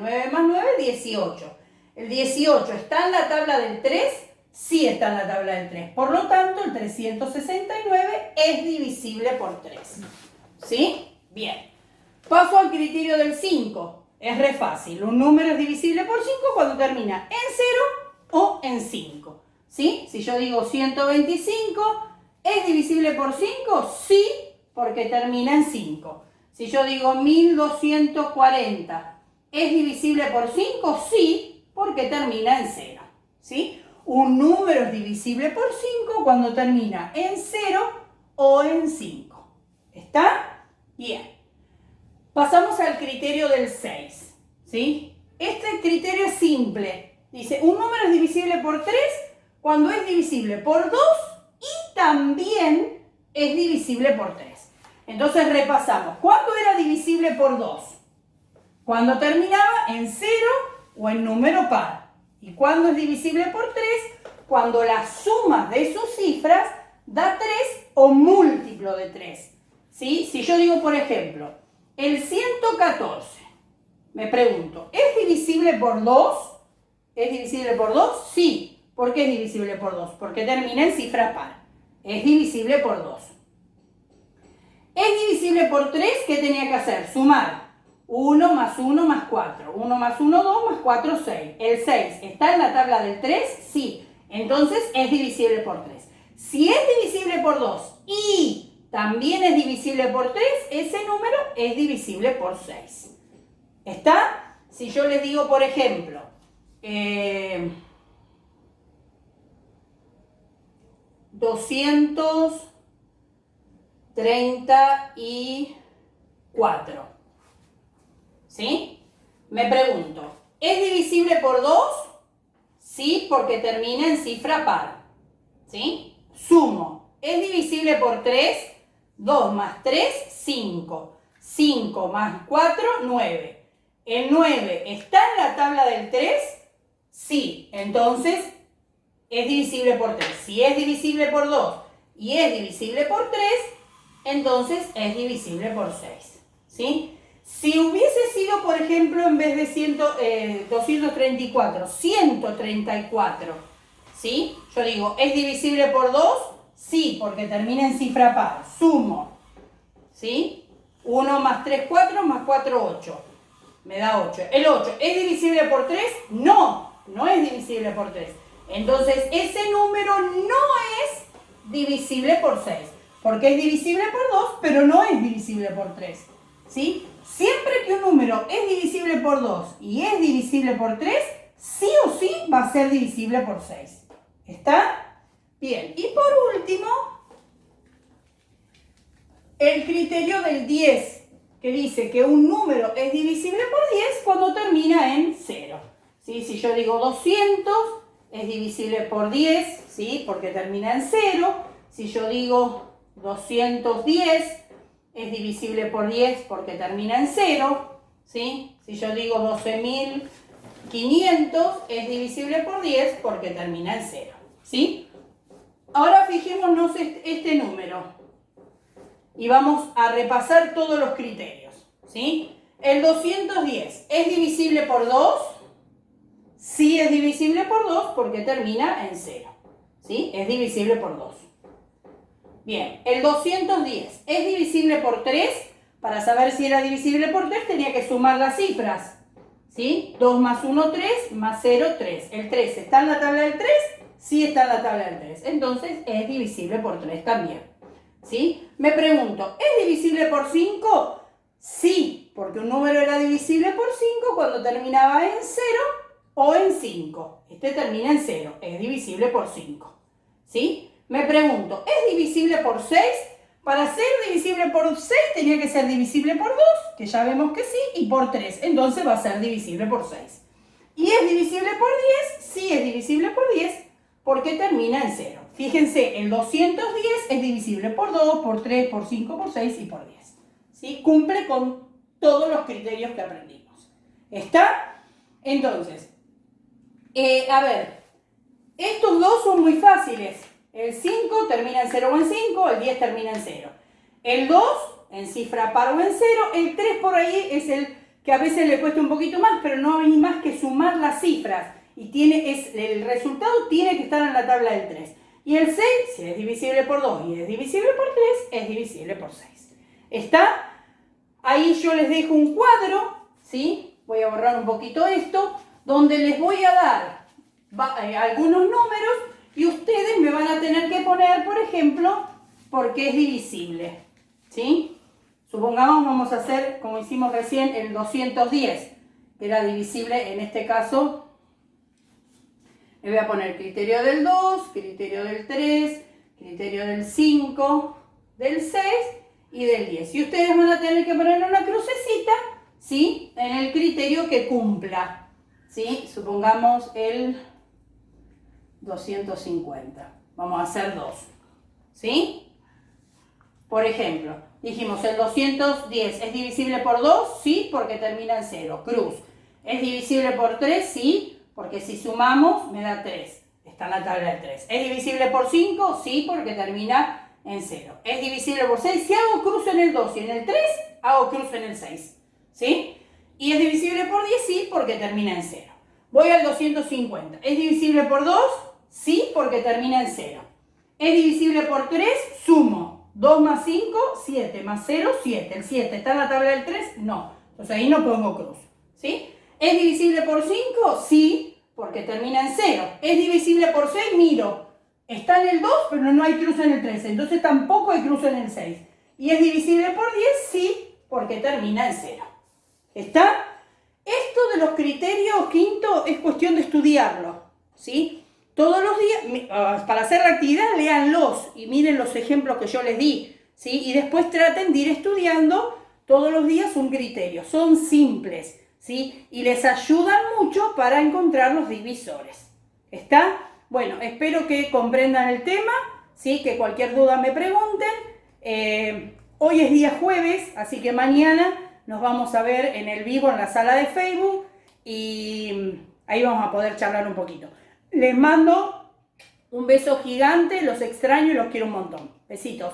9 más 9, 18. ¿El 18 está en la tabla del 3? Sí está en la tabla del 3. Por lo tanto, el 369 es divisible por 3. ¿Sí? Bien. Paso al criterio del 5. Es re fácil. Un número es divisible por 5 cuando termina en 0 o en 5. ¿Sí? Si yo digo 125, ¿es divisible por 5? Sí, porque termina en 5. Si yo digo 1240, ¿es divisible por 5? Sí, porque termina en 0. ¿Sí? Un número es divisible por 5 cuando termina en 0 o en 5. ¿Está? Bien. Pasamos al criterio del 6. ¿Sí? Este criterio es simple. Dice, un número es divisible por 3 cuando es divisible por 2 y también es divisible por 3. Entonces repasamos. ¿Cuándo era divisible por 2? Cuando terminaba en 0 o en número par. ¿Y cuándo es divisible por 3? Cuando la suma de sus cifras da 3 o múltiplo de 3. ¿Sí? Si yo digo, por ejemplo, el 114, me pregunto, ¿es divisible por 2? ¿Es divisible por 2? Sí. ¿Por qué es divisible por 2? Porque termina en cifra par. Es divisible por 2. ¿Es divisible por 3? ¿Qué tenía que hacer? Sumar 1 más 1 más 4. 1 más 1, 2 más 4, 6. ¿El 6 está en la tabla del 3? Sí. Entonces es divisible por 3. Si es divisible por 2 y también es divisible por 3, ese número es divisible por 6. ¿Está? Si yo les digo, por ejemplo, 234. ¿Sí? Me pregunto, ¿es divisible por 2? Sí, porque termina en cifra par. ¿Sí? Sumo. ¿Es divisible por 3? 2 más 3, 5. 5 más 4, 9. ¿El 9 está en la tabla del 3? Sí. Entonces, es divisible por 3. Si es divisible por 2 y es divisible por 3, entonces es divisible por 6. ¿Sí? Si hubiese sido, por ejemplo, en vez de 234, 134, ¿sí? Yo digo, ¿es divisible por 2? Sí, porque termina en cifra par. Sumo, ¿sí? 1 más 3, 4, más 4, 8. Me da 8. ¿El 8 es divisible por 3? No, no es divisible por 3. Entonces, ese número no es divisible por 6. Porque es divisible por 2, pero no es divisible por 3. ¿Sí? Siempre que un número es divisible por 2 y es divisible por 3, sí o sí va a ser divisible por 6. ¿Está? Bien. Y por último, el criterio del 10, que dice que un número es divisible por 10 cuando termina en 0. ¿Sí? Si yo digo 200, es divisible por 10, ¿sí? Porque termina en 0. Si yo digo 210, es divisible por 10 porque termina en 0, ¿sí? Si yo digo 12.500, es divisible por 10 porque termina en 0, ¿sí? Ahora fijémonos este número y vamos a repasar todos los criterios, ¿sí? El 210, ¿es divisible por 2? Sí es divisible por 2 porque termina en 0, ¿sí? Es divisible por 2. Bien, el 210, ¿es divisible por 3? Para saber si era divisible por 3 tenía que sumar las cifras, ¿sí? 2 más 1, 3, más 0, 3. ¿El 3 está en la tabla del 3? Sí está en la tabla del 3. Entonces es divisible por 3 también, ¿sí? Me pregunto, ¿es divisible por 5? Sí, porque un número era divisible por 5 cuando terminaba en 0 o en 5. Este termina en 0, es divisible por 5, ¿sí? Me pregunto, ¿es divisible por 6? Para ser divisible por 6 tenía que ser divisible por 2, que ya vemos que sí, y por 3. Entonces va a ser divisible por 6. ¿Y es divisible por 10? Sí es divisible por 10, porque termina en 0. Fíjense, el 210 es divisible por 2, por 3, por 5, por 6 y por 10. ¿Sí? Cumple con todos los criterios que aprendimos. ¿Está? Entonces, a ver, estos dos son muy fáciles. El 5 termina en 0 o en 5, el 10 termina en 0. El 2 en cifra par o en 0, el 3 por ahí es el que a veces le cuesta un poquito más, pero no hay más que sumar las cifras. Y el resultado tiene que estar en la tabla del 3. Y el 6, si es divisible por 2 y es divisible por 3, es divisible por 6. ¿Está? Ahí yo les dejo un cuadro, ¿sí? Voy a borrar un poquito esto, donde les voy a dar algunos números y ustedes me van a tener que poner, por ejemplo, por qué es divisible, ¿sí? Supongamos vamos a hacer, como hicimos recién, el 210, que era divisible, en este caso, le voy a poner criterio del 2, criterio del 3, criterio del 5, del 6 y del 10. Y ustedes van a tener que poner una crucecita, ¿sí? En el criterio que cumpla, ¿sí? Supongamos el 250. Vamos a hacer 2, ¿sí? Por ejemplo, dijimos el 210 es divisible por 2, sí, porque termina en 0, cruz. ¿Es divisible por 3? Sí, porque si sumamos me da 3. Está en la tabla del 3. ¿Es divisible por 5? Sí, porque termina en 0. ¿Es divisible por 6? Si hago cruz en el 2 y en el 3, hago cruz en el 6. ¿Sí? ¿Y es divisible por 10? Sí, porque termina en 0. Voy al 250. ¿Es divisible por 2? Sí, porque termina en 0. ¿Es divisible por 3? Sumo. 2 más 5, 7 más 0, 7. ¿El 7 está en la tabla del 3? No. Entonces ahí no pongo cruz. ¿Sí? ¿Es divisible por 5? Sí, porque termina en 0. ¿Es divisible por 6? Miro. Está en el 2, pero no hay cruz en el 3. Entonces tampoco hay cruz en el 6. ¿Y es divisible por 10? Sí, porque termina en 0. ¿Está? Esto de los criterios, quinto, es cuestión de estudiarlo. ¿Sí? Todos los días, para hacer la actividad, léanlos y miren los ejemplos que yo les di, ¿sí? Y después traten de ir estudiando todos los días un criterio. Son simples, ¿sí? Y les ayudan mucho para encontrar los divisores. ¿Está? Bueno, espero que comprendan el tema, ¿sí? Que cualquier duda me pregunten. Hoy es día jueves, así que mañana nos vamos a ver en el vivo en la sala de Facebook y ahí vamos a poder charlar un poquito. Les mando un beso gigante, los extraño y los quiero un montón. Besitos.